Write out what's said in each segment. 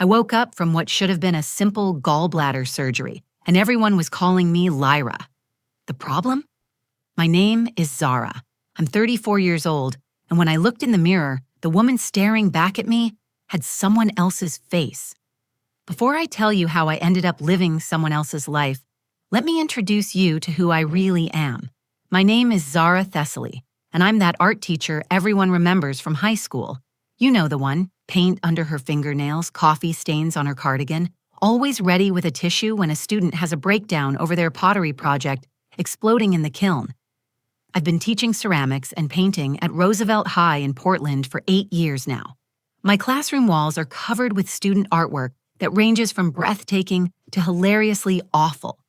I woke up from what should have been a simple gallbladder surgery, and everyone was calling me Lyra. The problem? My name is Zara. I'm 34 years old, and when I looked in the mirror, the woman staring back at me had someone else's face. Before I tell you how I ended up living someone else's life, let me introduce you to who I really am. My name is Zara Thessaly, and I'm that art teacher everyone remembers from high school. You know the one, paint under her fingernails, coffee stains on her cardigan, always ready with a tissue when a student has a breakdown over their pottery project exploding in the kiln. I've been teaching ceramics and painting at Roosevelt High in Portland for 8 years now. My classroom walls are covered with student artwork that ranges from breathtaking to hilariously awful.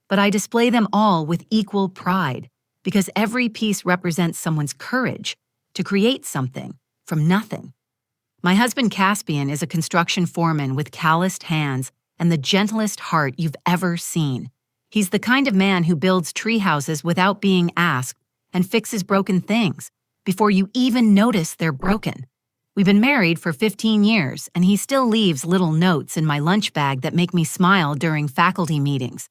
But I display them all with equal pride because every piece represents someone's courage to create something from nothing. My husband Caspian is a construction foreman with calloused hands and the gentlest heart you've ever seen. He's the kind of man who builds tree houses without being asked and fixes broken things before you even notice they're broken. We've been married for 15 years, and he still leaves little notes in my lunch bag that make me smile during faculty meetings.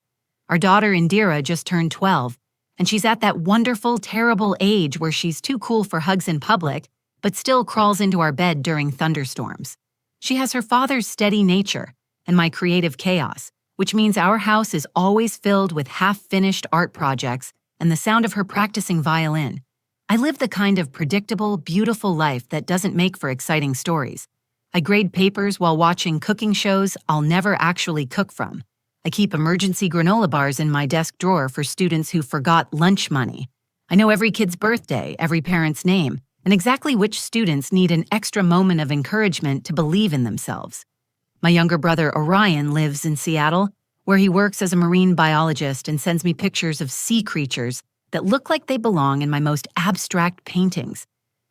Our daughter Indira just turned 12, and she's at that wonderful, terrible age where she's too cool for hugs in public, but still crawls into our bed during thunderstorms. She has her father's steady nature and my creative chaos, which means our house is always filled with half-finished art projects and the sound of her practicing violin. I live the kind of predictable, beautiful life that doesn't make for exciting stories. I grade papers while watching cooking shows I'll never actually cook from. I keep emergency granola bars in my desk drawer for students who forgot lunch money. I know every kid's birthday, every parent's name, and exactly which students need an extra moment of encouragement to believe in themselves. My younger brother Orion lives in Seattle, where he works as a marine biologist and sends me pictures of sea creatures that look like they belong in my most abstract paintings.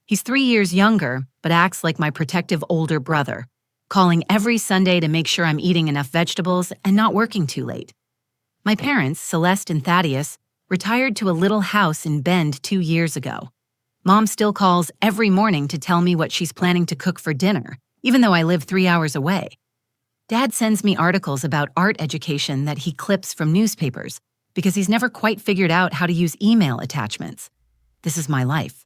He's 3 years younger, but acts like my protective older brother, calling every Sunday to make sure I'm eating enough vegetables and not working too late. My parents, Celeste and Thaddeus, retired to a little house in Bend 2 years ago. Mom still calls every morning to tell me what she's planning to cook for dinner, even though I live 3 hours away. Dad sends me articles about art education that he clips from newspapers because he's never quite figured out how to use email attachments. This is my life.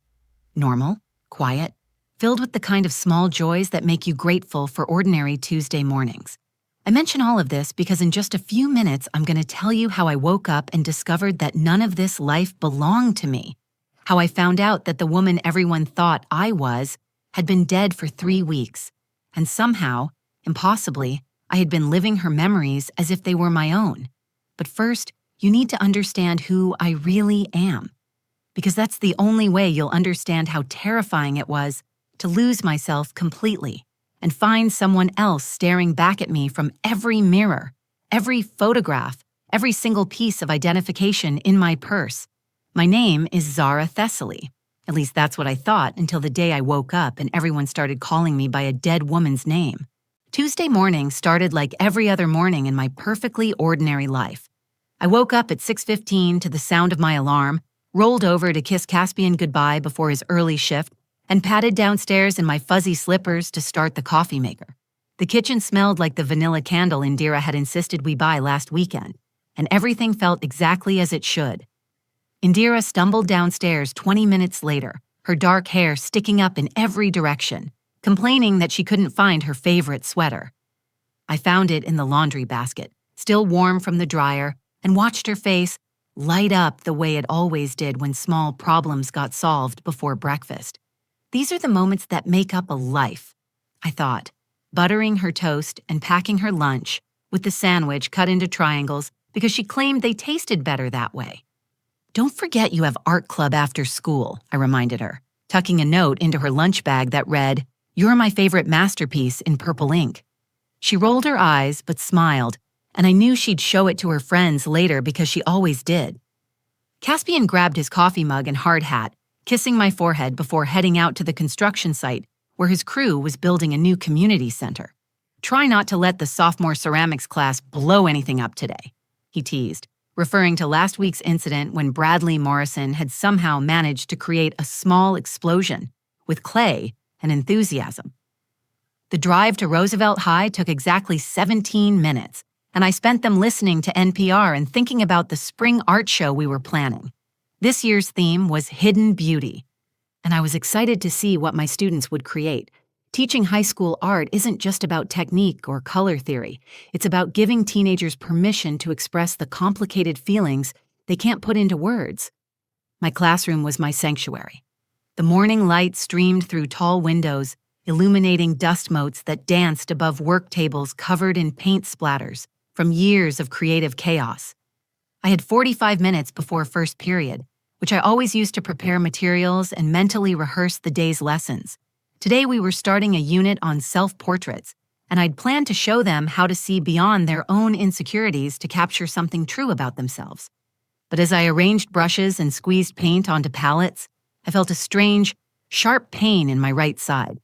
Normal, quiet, filled with the kind of small joys that make you grateful for ordinary Tuesday mornings. I mention all of this because in just a few minutes, I'm going to tell you how I woke up and discovered that none of this life belonged to me. How I found out that the woman everyone thought I was had been dead for 3 weeks. And somehow, impossibly, I had been living her memories as if they were my own. But first, you need to understand who I really am. Because that's the only way you'll understand how terrifying it was to lose myself completely and find someone else staring back at me from every mirror, every photograph, every single piece of identification in my purse. My name is Zara Thessaly. At least that's what I thought until the day I woke up and everyone started calling me by a dead woman's name. Tuesday morning started like every other morning in my perfectly ordinary life. I woke up at 6:15 to the sound of my alarm, rolled over to kiss Caspian goodbye before his early shift, and padded downstairs in my fuzzy slippers to start the coffee maker. The kitchen smelled like the vanilla candle Indira had insisted we buy last weekend, and everything felt exactly as it should. Indira stumbled downstairs 20 minutes later, her dark hair sticking up in every direction, complaining that she couldn't find her favorite sweater. I found it in the laundry basket, still warm from the dryer, and watched her face light up the way it always did when small problems got solved before breakfast. These are the moments that make up a life, I thought, buttering her toast and packing her lunch with the sandwich cut into triangles because she claimed they tasted better that way. Don't forget you have art club after school, I reminded her, tucking a note into her lunch bag that read, "You're my favorite masterpiece in purple ink." She rolled her eyes but smiled, and I knew she'd show it to her friends later because she always did. Caspian grabbed his coffee mug and hard hat, kissing my forehead before heading out to the construction site where his crew was building a new community center. "Try not to let the sophomore ceramics class blow anything up today," he teased, referring to last week's incident when Bradley Morrison had somehow managed to create a small explosion with clay and enthusiasm. The drive to Roosevelt High took exactly 17 minutes, and I spent them listening to NPR and thinking about the spring art show we were planning. This year's theme was Hidden Beauty, and I was excited to see what my students would create. Teaching high school art isn't just about technique or color theory. It's about giving teenagers permission to express the complicated feelings they can't put into words. My classroom was my sanctuary. The morning light streamed through tall windows, illuminating dust motes that danced above work tables covered in paint splatters from years of creative chaos. I had 45 minutes before first period, which I always used to prepare materials and mentally rehearse the day's lessons. Today we were starting a unit on self-portraits, and I'd planned to show them how to see beyond their own insecurities to capture something true about themselves. But as I arranged brushes and squeezed paint onto palettes, I felt a strange, sharp pain in my right side.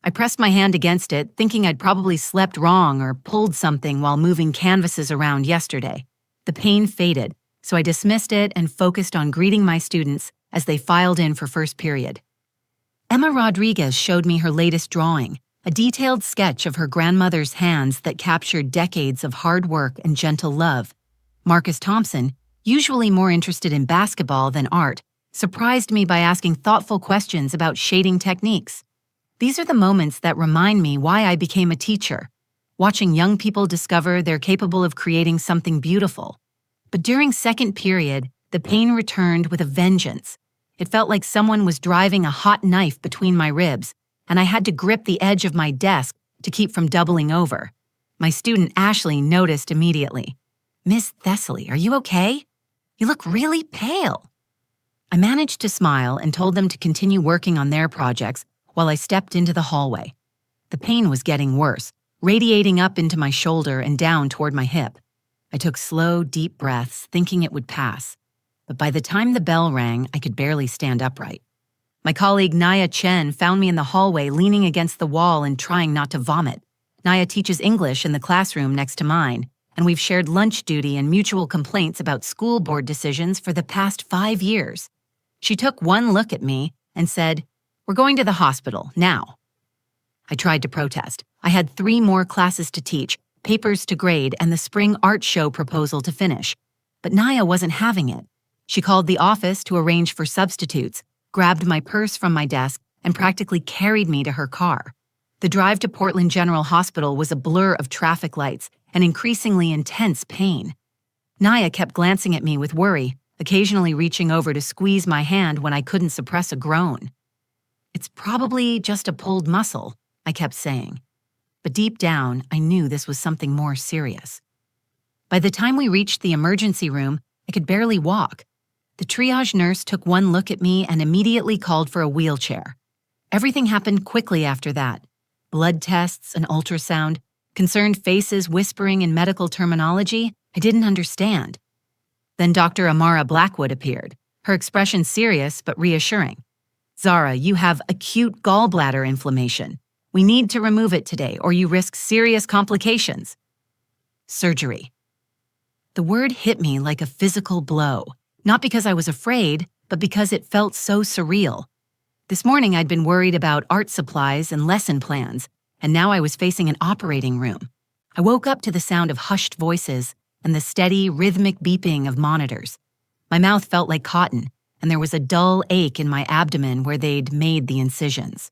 I pressed my hand against it, thinking I'd probably slept wrong or pulled something while moving canvases around yesterday. The pain faded, so I dismissed it and focused on greeting my students as they filed in for first period. Emma Rodriguez showed me her latest drawing, a detailed sketch of her grandmother's hands that captured decades of hard work and gentle love. Marcus Thompson, usually more interested in basketball than art, surprised me by asking thoughtful questions about shading techniques. These are the moments that remind me why I became a teacher, watching young people discover they're capable of creating something beautiful. But during second period, the pain returned with a vengeance. It felt like someone was driving a hot knife between my ribs, and I had to grip the edge of my desk to keep from doubling over. My student Ashley noticed immediately. "Miss Thessaly, are you okay? You look really pale." I managed to smile and told them to continue working on their projects while I stepped into the hallway. The pain was getting worse, radiating up into my shoulder and down toward my hip. I took slow, deep breaths, thinking it would pass. But by the time the bell rang, I could barely stand upright. My colleague Naya Chen found me in the hallway leaning against the wall and trying not to vomit. Naya teaches English in the classroom next to mine, and we've shared lunch duty and mutual complaints about school board decisions for the past 5 years. She took one look at me and said, "We're going to the hospital, now." I tried to protest. I had 3 more classes to teach, papers to grade, and the spring art show proposal to finish. But Naya wasn't having it. She called the office to arrange for substitutes, grabbed my purse from my desk, and practically carried me to her car. The drive to Portland General Hospital was a blur of traffic lights and increasingly intense pain. Naya kept glancing at me with worry, occasionally reaching over to squeeze my hand when I couldn't suppress a groan. "It's probably just a pulled muscle," I kept saying. But deep down, I knew this was something more serious. By the time we reached the emergency room, I could barely walk. The triage nurse took one look at me and immediately called for a wheelchair. Everything happened quickly after that. Blood tests, an ultrasound, concerned faces whispering in medical terminology I didn't understand. Then Dr. Amara Blackwood appeared, her expression serious but reassuring. "Zara, you have acute gallbladder inflammation. We need to remove it today or you risk serious complications." Surgery. The word hit me like a physical blow, not because I was afraid, but because it felt so surreal. This morning I'd been worried about art supplies and lesson plans, and now I was facing an operating room. I woke up to the sound of hushed voices and the steady, rhythmic beeping of monitors. My mouth felt like cotton, and there was a dull ache in my abdomen where they'd made the incisions.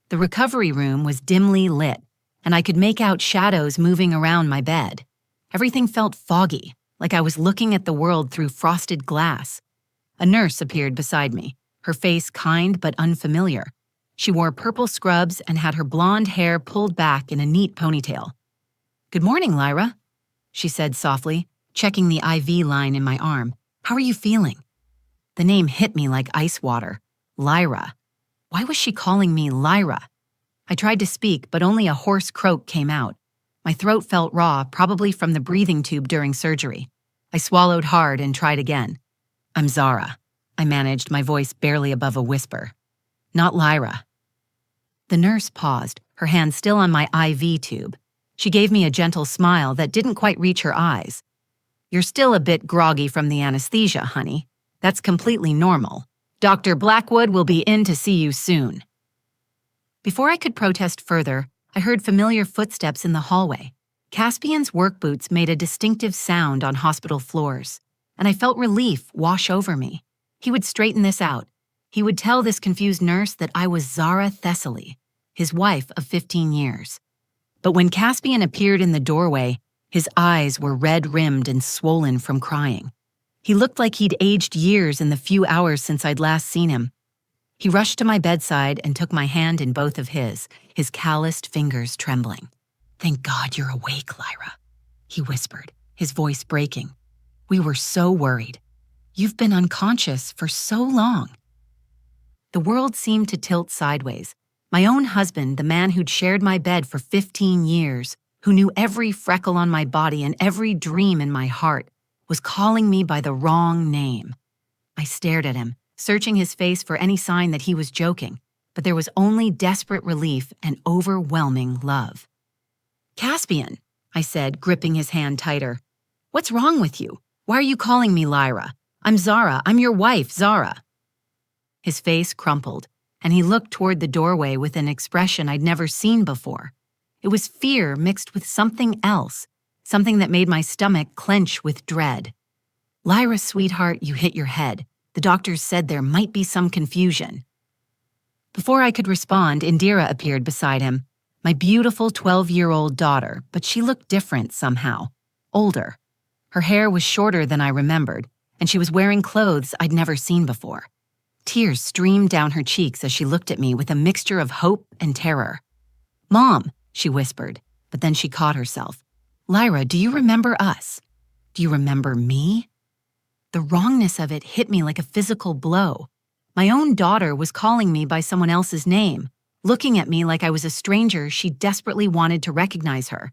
The recovery room was dimly lit, and I could make out shadows moving around my bed. Everything felt foggy, like I was looking at the world through frosted glass. A nurse appeared beside me, her face kind but unfamiliar. She wore purple scrubs and had her blonde hair pulled back in a neat ponytail. "Good morning, Lyra," she said softly, checking the IV line in my arm. "How are you feeling?" The name hit me like ice water. Lyra. Why was she calling me Lyra? I tried to speak, but only a hoarse croak came out. My throat felt raw, probably from the breathing tube during surgery. I swallowed hard and tried again. "I'm Zara," I managed, my voice barely above a whisper. "Not Lyra." The nurse paused, her hand still on my IV tube. She gave me a gentle smile that didn't quite reach her eyes. "You're still a bit groggy from the anesthesia, honey. That's completely normal. Dr. Blackwood will be in to see you soon." Before I could protest further, I heard familiar footsteps in the hallway. Caspian's work boots made a distinctive sound on hospital floors, and I felt relief wash over me. He would straighten this out. He would tell this confused nurse that I was Zara Thessaly, his wife of 15 years. But when Caspian appeared in the doorway, his eyes were red-rimmed and swollen from crying. He looked like he'd aged years in the few hours since I'd last seen him. He rushed to my bedside and took my hand in both of his calloused fingers trembling. "Thank God you're awake, Lyra," he whispered, his voice breaking. "We were so worried. You've been unconscious for so long." The world seemed to tilt sideways. My own husband, the man who'd shared my bed for 15 years, who knew every freckle on my body and every dream in my heart, was calling me by the wrong name. I stared at him, searching his face for any sign that he was joking, but there was only desperate relief and overwhelming love. "Caspian," I said, gripping his hand tighter. "What's wrong with you? Why are you calling me Lyra? I'm Zara. I'm your wife, Zara." His face crumpled, and he looked toward the doorway with an expression I'd never seen before. It was fear mixed with something else, something that made my stomach clench with dread. "Lyra, sweetheart, you hit your head. The doctors said there might be some confusion." Before I could respond, Indira appeared beside him, my beautiful 12-year-old daughter, but she looked different somehow, older. Her hair was shorter than I remembered, and she was wearing clothes I'd never seen before. Tears streamed down her cheeks as she looked at me with a mixture of hope and terror. "Mom," she whispered, but then she caught herself. "Lyra, do you remember us? Do you remember me?" The wrongness of it hit me like a physical blow. My own daughter was calling me by someone else's name, looking at me like I was a stranger she desperately wanted to recognize her.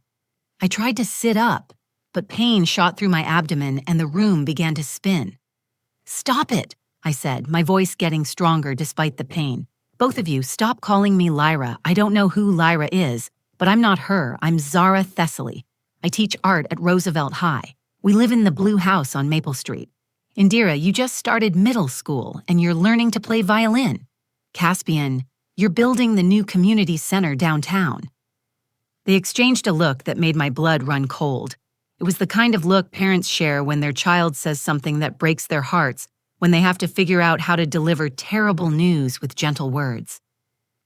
I tried to sit up, but pain shot through my abdomen and the room began to spin. "Stop it," I said, my voice getting stronger despite the pain. "Both of you, stop calling me Lyra. I don't know who Lyra is, but I'm not her. I'm Zara Thessaly. I teach art at Roosevelt High. We live in the blue house on Maple Street. Indira, you just started middle school and you're learning to play violin. Caspian, you're building the new community center downtown." They exchanged a look that made my blood run cold. It was the kind of look parents share when their child says something that breaks their hearts, when they have to figure out how to deliver terrible news with gentle words.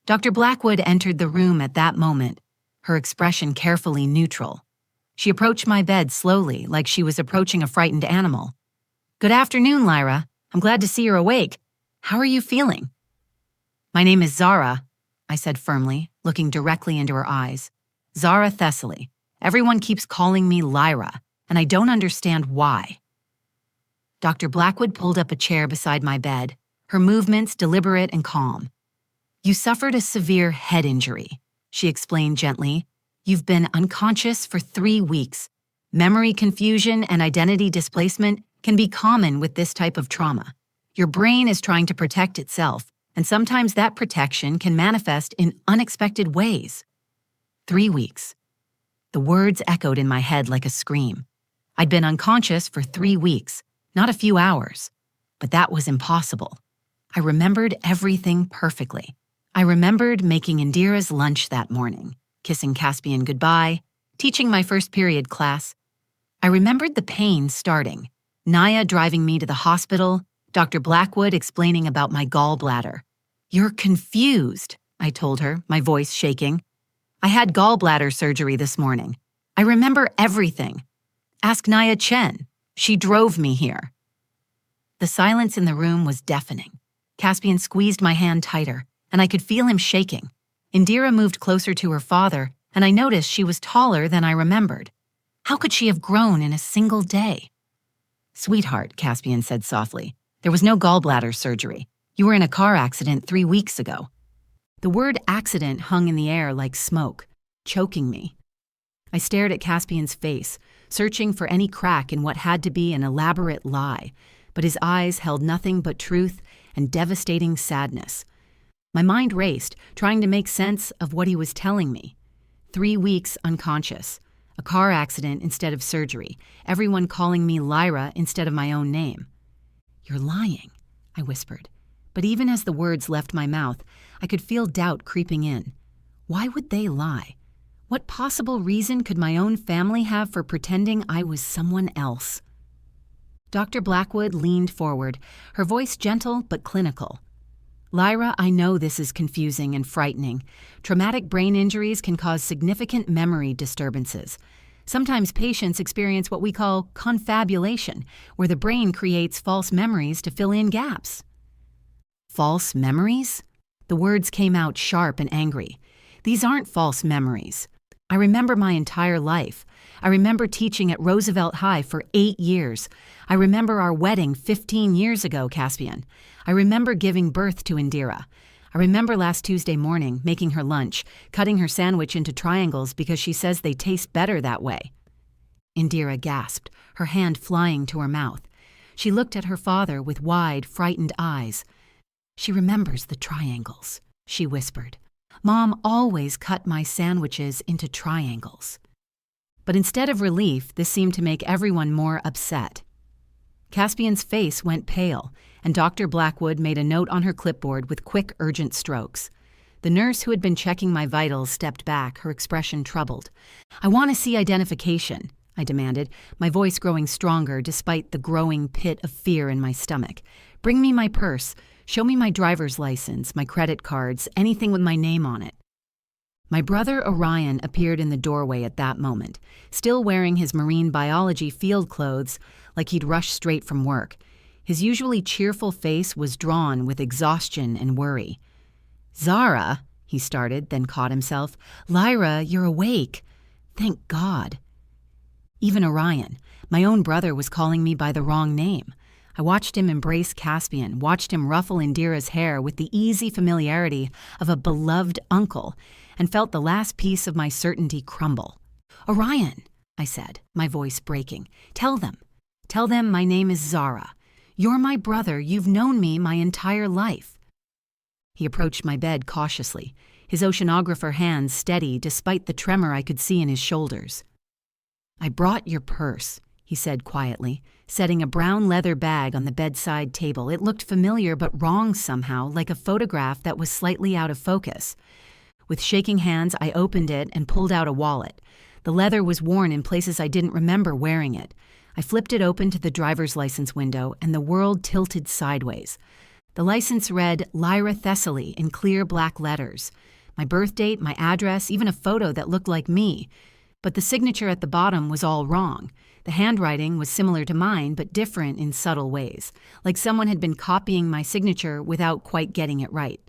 Dr. Blackwood entered the room at that moment, her expression carefully neutral. She approached my bed slowly, like she was approaching a frightened animal. "Good afternoon, Lyra. I'm glad to see you're awake. How are you feeling?" "My name is Zara," I said firmly, looking directly into her eyes. "Zara Thessaly. Everyone keeps calling me Lyra, and I don't understand why." Dr. Blackwood pulled up a chair beside my bed, her movements deliberate and calm. "You suffered a severe head injury," she explained gently. "You've been unconscious for 3 weeks. Memory confusion and identity displacement can be common with this type of trauma. Your brain is trying to protect itself, and sometimes that protection can manifest in unexpected ways." 3 weeks. The words echoed in my head like a scream. I'd been unconscious for 3 weeks, not a few hours, but that was impossible. I remembered everything perfectly. I remembered making Indira's lunch that morning, kissing Caspian goodbye, teaching my first period class. I remembered the pain starting, Naya driving me to the hospital, Dr. Blackwood explaining about my gallbladder. "You're confused," I told her, my voice shaking. "I had gallbladder surgery this morning. I remember everything. Ask Naya Chen. She drove me here." The silence in the room was deafening. Caspian squeezed my hand tighter, and I could feel him shaking. Indira moved closer to her father, and I noticed she was taller than I remembered. How could she have grown in a single day? "Sweetheart," Caspian said softly, "there was no gallbladder surgery. You were in a car accident 3 weeks ago." The word accident hung in the air like smoke, choking me. I stared at Caspian's face, searching for any crack in what had to be an elaborate lie, but his eyes held nothing but truth and devastating sadness. My mind raced, trying to make sense of what he was telling me. 3 weeks unconscious, a car accident instead of surgery, everyone calling me Lyra instead of my own name. "You're lying," I whispered. But even as the words left my mouth, I could feel doubt creeping in. Why would they lie? What possible reason could my own family have for pretending I was someone else? Dr. Blackwood leaned forward, her voice gentle but clinical. Lyra, I know this is confusing and frightening. Traumatic brain injuries can cause significant memory disturbances. Sometimes patients experience what we call confabulation, where the brain creates false memories to fill in gaps. False memories? The words came out sharp and angry. These aren't false memories. I remember my entire life. I remember teaching at Roosevelt High for 8 years. I remember our wedding 15 years ago, Caspian. I remember giving birth to Indira. I remember last Tuesday morning making her lunch, cutting her sandwich into triangles because she says they taste better that way. Indira gasped, her hand flying to her mouth. She looked at her father with wide, frightened eyes. She remembers the triangles, she whispered. Mom always cut my sandwiches into triangles. But instead of relief, this seemed to make everyone more upset. Caspian's face went pale, and Dr. Blackwood made a note on her clipboard with quick, urgent strokes. The nurse who had been checking my vitals stepped back, her expression troubled. I want to see identification, I demanded, my voice growing stronger despite the growing pit of fear in my stomach. Bring me my purse. Show me my driver's license, my credit cards, anything with my name on it. My brother Orion appeared in the doorway at that moment, still wearing his marine biology field clothes like he'd rushed straight from work. His usually cheerful face was drawn with exhaustion and worry. Zara, he started, then caught himself. Lyra, you're awake. Thank God. Even Orion, my own brother, was calling me by the wrong name. I watched him embrace Caspian, watched him ruffle Indira's hair with the easy familiarity of a beloved uncle, and felt the last piece of my certainty crumble. Orion, I said, my voice breaking. Tell them my name is Zara. You're my brother. You've known me my entire life. He approached my bed cautiously, his oceanographer hands steady despite the tremor I could see in his shoulders. I brought your purse, he said quietly, setting a brown leather bag on the bedside table. It looked familiar but wrong somehow, like a photograph that was slightly out of focus. With shaking hands, I opened it and pulled out a wallet. The leather was worn in places I didn't remember wearing it. I flipped it open to the driver's license window, and the world tilted sideways. The license read Lyra Thessaly in clear black letters. My birth date, my address, even a photo that looked like me. But the signature at the bottom was all wrong. The handwriting was similar to mine, but different in subtle ways, like someone had been copying my signature without quite getting it right.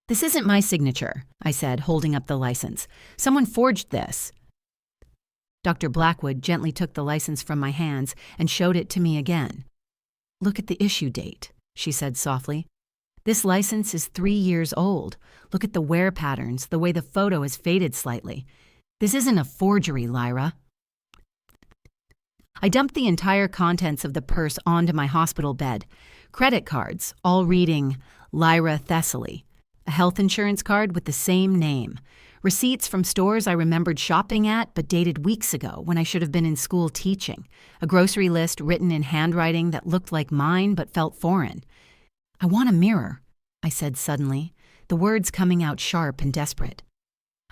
This isn't my signature, I said, holding up the license. Someone forged this. Dr. Blackwood gently took the license from my hands and showed it to me again. Look at the issue date, she said softly. This license is 3 years old. Look at the wear patterns, the way the photo has faded slightly. This isn't a forgery, Lyra. I dumped the entire contents of the purse onto my hospital bed. Credit cards, all reading Lyra Thessaly. A health insurance card with the same name. Receipts from stores I remembered shopping at but dated weeks ago when I should have been in school teaching. A grocery list written in handwriting that looked like mine but felt foreign. I want a mirror, I said suddenly, the words coming out sharp and desperate.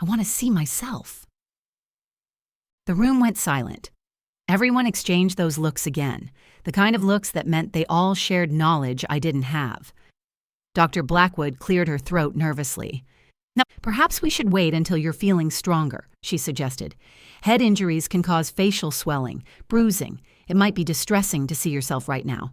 I want to see myself. The room went silent. Everyone exchanged those looks again, the kind of looks that meant they all shared knowledge I didn't have. Dr. Blackwood cleared her throat nervously. Now, perhaps we should wait until you're feeling stronger, she suggested. Head injuries can cause facial swelling, bruising. It might be distressing to see yourself right now.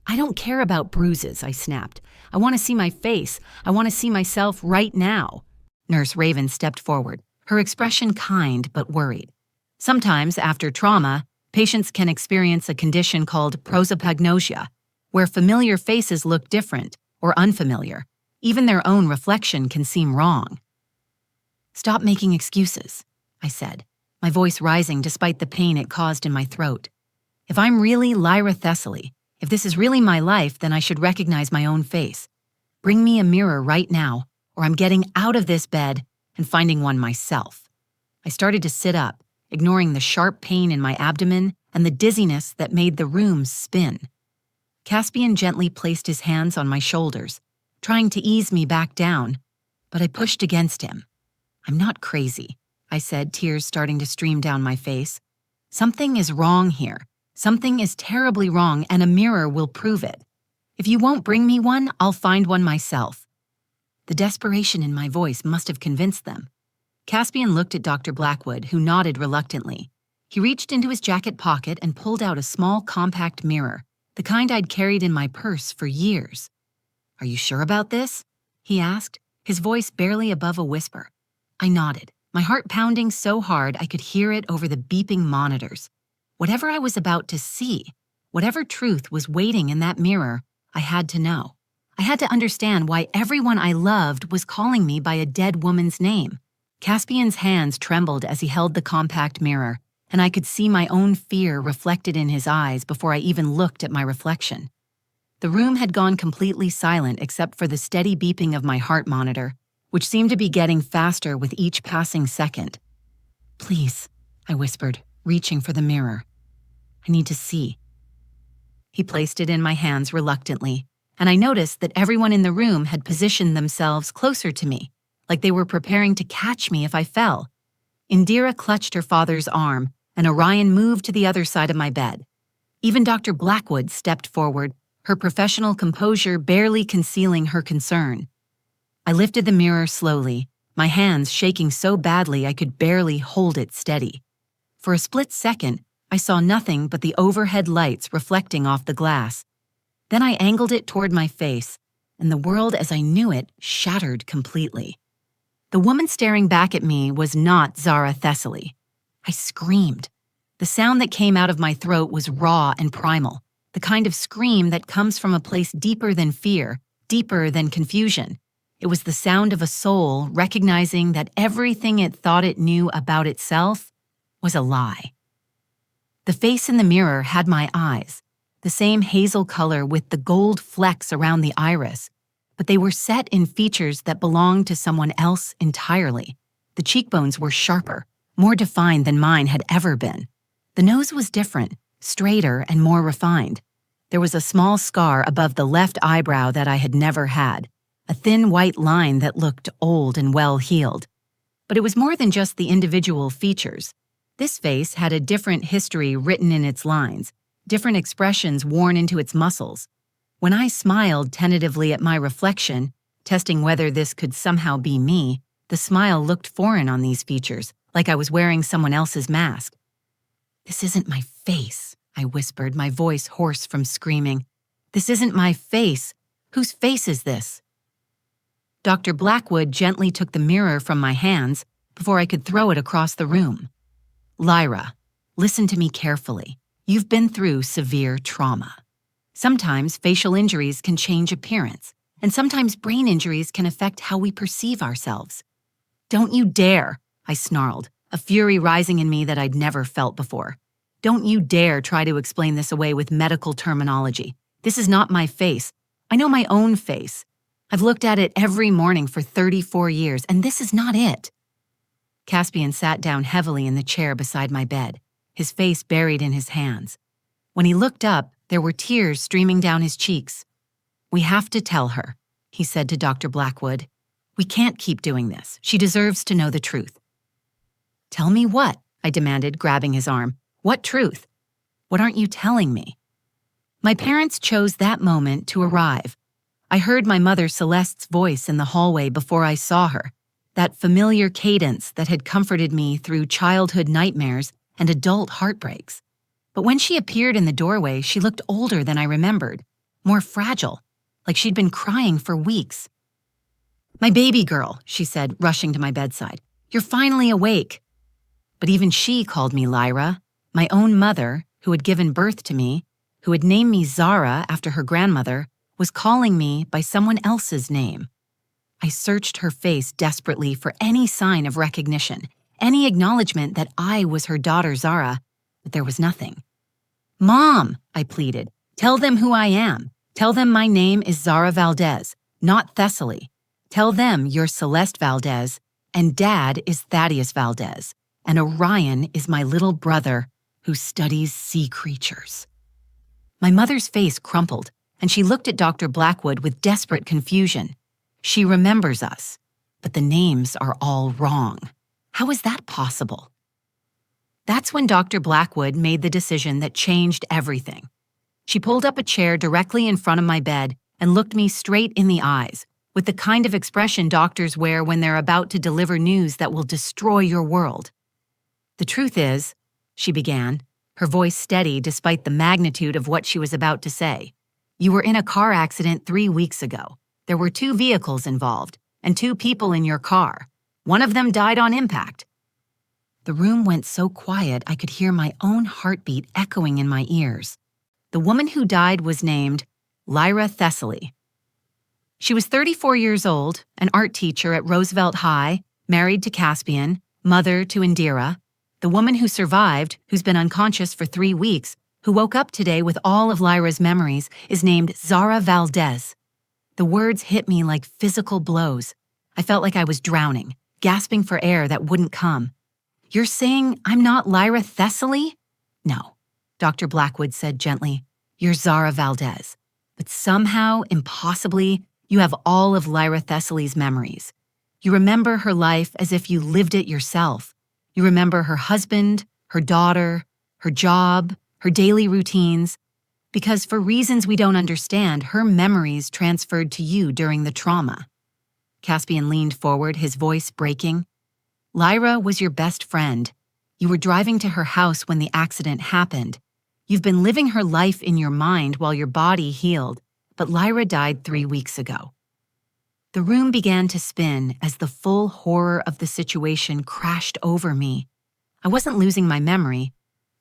I don't care about bruises, I snapped. I want to see my face. I want to see myself right now. Nurse Raven stepped forward, her expression kind but worried. Sometimes, after trauma, patients can experience a condition called prosopagnosia, where familiar faces look different or unfamiliar. Even their own reflection can seem wrong. Stop making excuses, I said, my voice rising despite the pain it caused in my throat. If I'm really Lyra Thessaly, if this is really my life, then I should recognize my own face. Bring me a mirror right now, or I'm getting out of this bed and finding one myself. I started to sit up, ignoring the sharp pain in my abdomen and the dizziness that made the room spin. Caspian gently placed his hands on my shoulders, trying to ease me back down, but I pushed against him. I'm not crazy. I said, tears starting to stream down my face. Something is wrong here. Something is terribly wrong, and a mirror will prove it. If you won't bring me one, I'll find one myself. The desperation in my voice must have convinced them. Caspian looked at Dr. Blackwood, who nodded reluctantly. He reached into his jacket pocket and pulled out a small, compact mirror, the kind I'd carried in my purse for years. "Are you sure about this?" he asked, his voice barely above a whisper. I nodded, my heart pounding so hard I could hear it over the beeping monitors. Whatever I was about to see, whatever truth was waiting in that mirror, I had to know. I had to understand why everyone I loved was calling me by a dead woman's name. Caspian's hands trembled as he held the compact mirror, and I could see my own fear reflected in his eyes before I even looked at my reflection. The room had gone completely silent except for the steady beeping of my heart monitor, which seemed to be getting faster with each passing second. "Please," I whispered, reaching for the mirror. "I need to see." He placed it in my hands reluctantly, and I noticed that everyone in the room had positioned themselves closer to me, like they were preparing to catch me if I fell. Indira clutched her father's arm, and Orion moved to the other side of my bed. Even Dr. Blackwood stepped forward, her professional composure barely concealing her concern. I lifted the mirror slowly, my hands shaking so badly I could barely hold it steady. For a split second, I saw nothing but the overhead lights reflecting off the glass. Then I angled it toward my face, and the world as I knew it shattered completely. The woman staring back at me was not Zara Thessaly. I screamed. The sound that came out of my throat was raw and primal, the kind of scream that comes from a place deeper than fear, deeper than confusion. It was the sound of a soul recognizing that everything it thought it knew about itself was a lie. The face in the mirror had my eyes, the same hazel color with the gold flecks around the iris, but they were set in features that belonged to someone else entirely. The cheekbones were sharper, more defined than mine had ever been. The nose was different, straighter and more refined. There was a small scar above the left eyebrow that I had never had, a thin white line that looked old and well-healed. But it was more than just the individual features. This face had a different history written in its lines, different expressions worn into its muscles. When I smiled tentatively at my reflection, testing whether this could somehow be me, the smile looked foreign on these features, like I was wearing someone else's mask. "This isn't my face," I whispered, my voice hoarse from screaming. "This isn't my face. Whose face is this?" Dr. Blackwood gently took the mirror from my hands before I could throw it across the room. "Lyra, listen to me carefully. You've been through severe trauma. Sometimes facial injuries can change appearance, and sometimes brain injuries can affect how we perceive ourselves." "Don't you dare," I snarled, a fury rising in me that I'd never felt before. "Don't you dare try to explain this away with medical terminology. This is not my face. I know my own face. I've looked at it every morning for 34 years, and this is not it." Caspian sat down heavily in the chair beside my bed, his face buried in his hands. When he looked up, there were tears streaming down his cheeks. "We have to tell her," he said to Dr. Blackwood. "We can't keep doing this. She deserves to know the truth." "Tell me what?" I demanded, grabbing his arm. "What truth? What aren't you telling me?" My parents chose that moment to arrive. I heard my mother Celeste's voice in the hallway before I saw her, that familiar cadence that had comforted me through childhood nightmares and adult heartbreaks. But when she appeared in the doorway, she looked older than I remembered, more fragile, like she'd been crying for weeks. "My baby girl," she said, rushing to my bedside. "You're finally awake." But even she called me Lyra, my own mother, who had given birth to me, who had named me Zara after her grandmother, was calling me by someone else's name. I searched her face desperately for any sign of recognition, any acknowledgement that I was her daughter Zara, but there was nothing. "Mom," I pleaded, "tell them who I am. Tell them my name is Zara Valdez, not Thessaly. Tell them you're Celeste Valdez, and Dad is Thaddeus Valdez, and Orion is my little brother who studies sea creatures." My mother's face crumpled, and she looked at Dr. Blackwood with desperate confusion. "She remembers us, but the names are all wrong. How is that possible? That's when Dr. Blackwood made the decision that changed everything. She pulled up a chair directly in front of my bed and looked me straight in the eyes, with the kind of expression doctors wear when they're about to deliver news that will destroy your world. "The truth is," she began, her voice steady despite the magnitude of what she was about to say, "you were in a car accident 3 weeks ago. There were 2 vehicles involved, and 2 people in your car. One of them died on impact." The room went so quiet I could hear my own heartbeat echoing in my ears. The woman who died was named Lyra Thessaly. She was 34 years old, an art teacher at Roosevelt High, married to Caspian, mother to Indira. The woman who survived, who's been unconscious for 3 weeks, who woke up today with all of Lyra's memories, is named Zara Valdez. The words hit me like physical blows. I felt like I was drowning, gasping for air that wouldn't come. "You're saying I'm not Lyra Thessaly?" "No," Dr. Blackwood said gently. "You're Zara Valdez. But somehow, impossibly, you have all of Lyra Thessaly's memories. You remember her life as if you lived it yourself. You remember her husband, her daughter, her job, her daily routines. Because for reasons we don't understand, her memories transferred to you during the trauma." Caspian leaned forward, his voice breaking. "Lyra was your best friend. You were driving to her house when the accident happened. You've been living her life in your mind while your body healed, but Lyra died 3 weeks ago." The room began to spin as the full horror of the situation crashed over me. I wasn't losing my memory.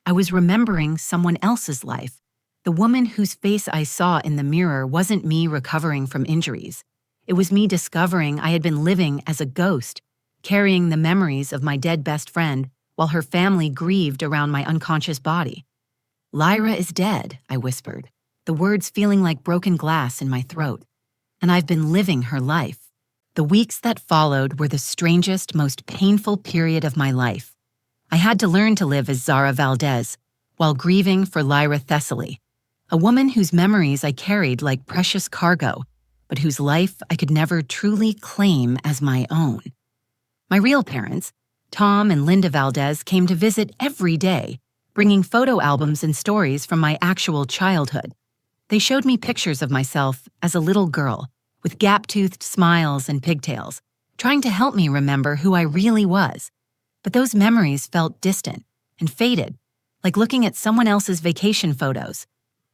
I was remembering someone else's life. The woman whose face I saw in the mirror wasn't me recovering from injuries. It was me discovering I had been living as a ghost, carrying the memories of my dead best friend while her family grieved around my unconscious body. "Lyra is dead," I whispered, the words feeling like broken glass in my throat. "And I've been living her life." The weeks that followed were the strangest, most painful period of my life. I had to learn to live as Zara Valdez while grieving for Lyra Thessaly, a woman whose memories I carried like precious cargo, but whose life I could never truly claim as my own. My real parents, Tom and Linda Valdez, came to visit every day, bringing photo albums and stories from my actual childhood. They showed me pictures of myself as a little girl, with gap-toothed smiles and pigtails, trying to help me remember who I really was. But those memories felt distant and faded, like looking at someone else's vacation photos.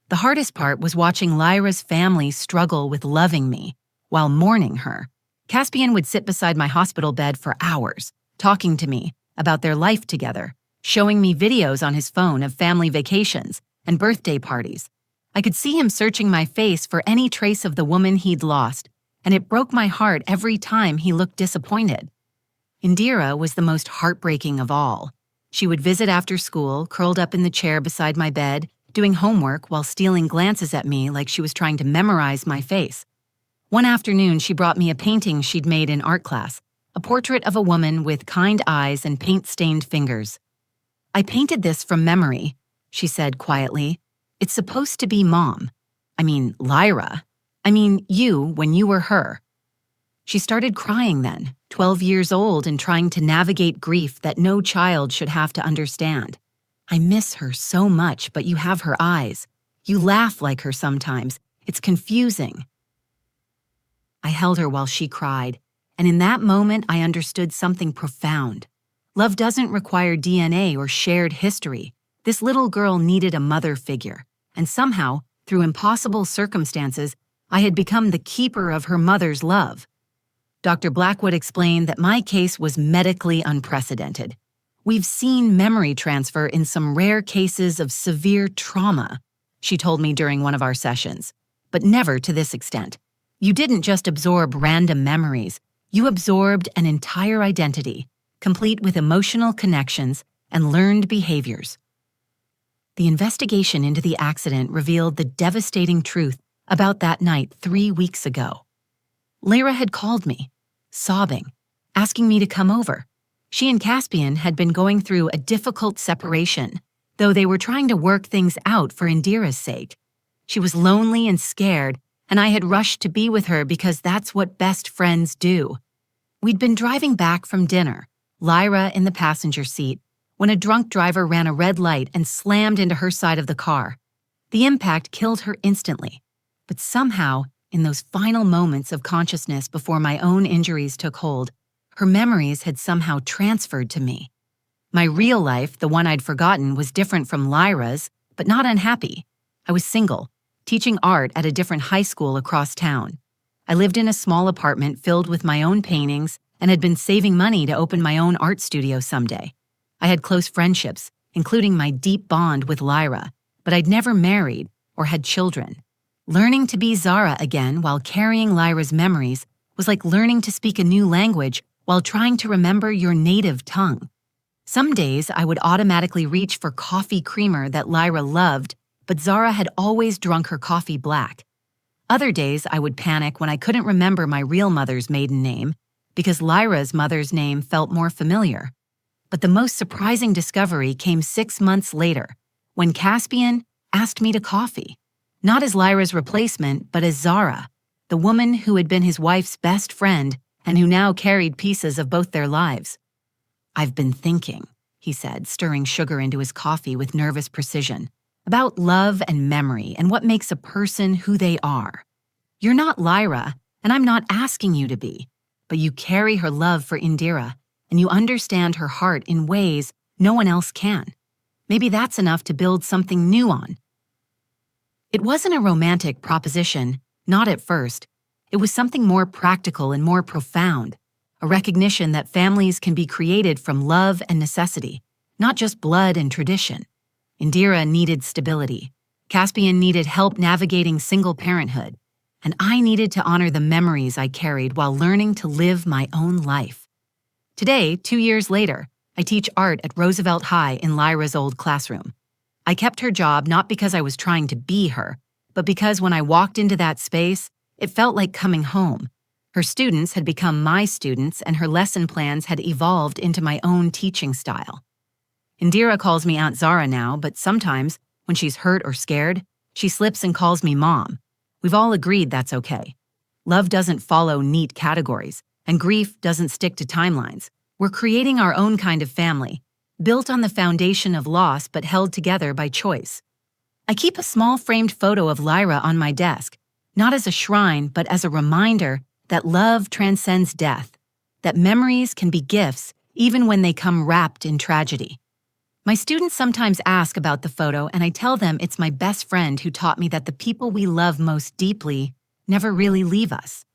The hardest part was watching Lyra's family struggle with loving me while mourning her. Caspian would sit beside my hospital bed for hours, talking to me about their life together, showing me videos on his phone of family vacations and birthday parties. I could see him searching my face for any trace of the woman he'd lost, and it broke my heart every time he looked disappointed. Indira was the most heartbreaking of all. She would visit after school, curled up in the chair beside my bed, doing homework while stealing glances at me like she was trying to memorize my face. One afternoon, she brought me a painting she'd made in art class, a portrait of a woman with kind eyes and paint-stained fingers. "I painted this from memory," she said quietly. "It's supposed to be Mom. Lyra. You when you were her." She started crying then, 12 years old and trying to navigate grief that no child should have to understand. "I miss her so much, but you have her eyes. You laugh like her sometimes. It's confusing." I held her while she cried, and in that moment I understood something profound. Love doesn't require DNA or shared history. This little girl needed a mother figure, and somehow, through impossible circumstances, I had become the keeper of her mother's love. Dr. Blackwood explained that my case was medically unprecedented. "We've seen memory transfer in some rare cases of severe trauma," she told me during one of our sessions, "but never to this extent. You didn't just absorb random memories, you absorbed an entire identity, complete with emotional connections and learned behaviors." The investigation into the accident revealed the devastating truth about that night 3 weeks ago. Lyra had called me, sobbing, asking me to come over. She and Caspian had been going through a difficult separation, though they were trying to work things out for Indira's sake. She was lonely and scared, and I had rushed to be with her because that's what best friends do. We'd been driving back from dinner, Lyra in the passenger seat, when a drunk driver ran a red light and slammed into her side of the car. The impact killed her instantly, but somehow, in those final moments of consciousness before my own injuries took hold, her memories had somehow transferred to me. My real life, the one I'd forgotten, was different from Lyra's, but not unhappy. I was single, teaching art at a different high school across town. I lived in a small apartment filled with my own paintings and had been saving money to open my own art studio someday. I had close friendships, including my deep bond with Lyra, but I'd never married or had children. Learning to be Zara again while carrying Lyra's memories was like learning to speak a new language while trying to remember your native tongue. Some days I would automatically reach for coffee creamer that Lyra loved, but Zara had always drunk her coffee black. Other days I would panic when I couldn't remember my real mother's maiden name because Lyra's mother's name felt more familiar. But the most surprising discovery came 6 months later, when Caspian asked me to coffee, not as Lyra's replacement, but as Zara, the woman who had been his wife's best friend and who now carried pieces of both their lives. "I've been thinking," he said, stirring sugar into his coffee with nervous precision, "about love and memory and what makes a person who they are. You're not Lyra, and I'm not asking you to be, but you carry her love for Indira, and you understand her heart in ways no one else can. Maybe that's enough to build something new on." It wasn't a romantic proposition, not at first. It was something more practical and more profound, a recognition that families can be created from love and necessity, not just blood and tradition. Indira needed stability. Caspian needed help navigating single parenthood, and I needed to honor the memories I carried while learning to live my own life. Today, 2 years later, I teach art at Roosevelt High in Lyra's old classroom. I kept her job not because I was trying to be her, but because when I walked into that space, it felt like coming home. Her students had become my students, and her lesson plans had evolved into my own teaching style. Indira calls me Aunt Zara now, but sometimes, when she's hurt or scared, she slips and calls me Mom. We've all agreed that's okay. Love doesn't follow neat categories, and grief doesn't stick to timelines. We're creating our own kind of family, built on the foundation of loss but held together by choice. I keep a small framed photo of Lyra on my desk, not as a shrine, but as a reminder that love transcends death, that memories can be gifts even when they come wrapped in tragedy. My students sometimes ask about the photo, and I tell them it's my best friend who taught me that the people we love most deeply never really leave us.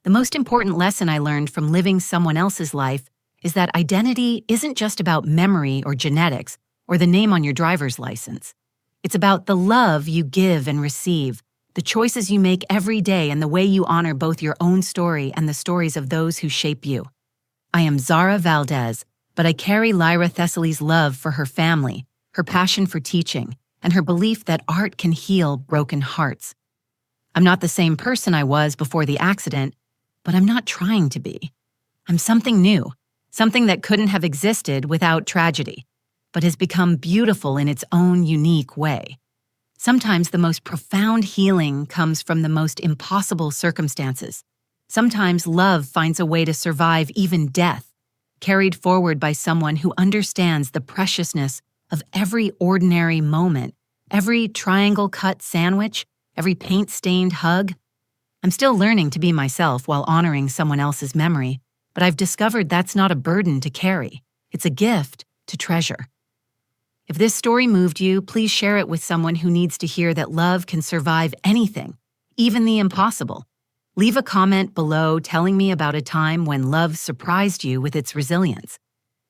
The most important lesson I learned from living someone else's life is that identity isn't just about memory or genetics or the name on your driver's license. It's about the love you give and receive, the choices you make every day, and the way you honor both your own story and the stories of those who shape you. I am Zara Valdez, but I carry Lyra Thessaly's love for her family, her passion for teaching, and her belief that art can heal broken hearts. I'm not the same person I was before the accident, but I'm not trying to be. I'm something new, something that couldn't have existed without tragedy, but has become beautiful in its own unique way. Sometimes the most profound healing comes from the most impossible circumstances. Sometimes love finds a way to survive even death, carried forward by someone who understands the preciousness of every ordinary moment, every triangle-cut sandwich, every paint-stained hug. I'm still learning to be myself while honoring someone else's memory, but I've discovered that's not a burden to carry. It's a gift to treasure. If this story moved you, please share it with someone who needs to hear that love can survive anything, even the impossible. Leave a comment below telling me about a time when love surprised you with its resilience.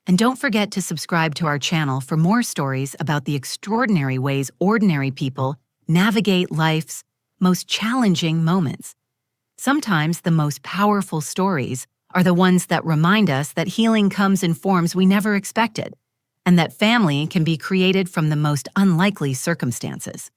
And don't forget to subscribe to our channel for more stories about the extraordinary ways ordinary people navigate life's most challenging moments. Sometimes the most powerful stories are the ones that remind us that healing comes in forms we never expected, and that family can be created from the most unlikely circumstances.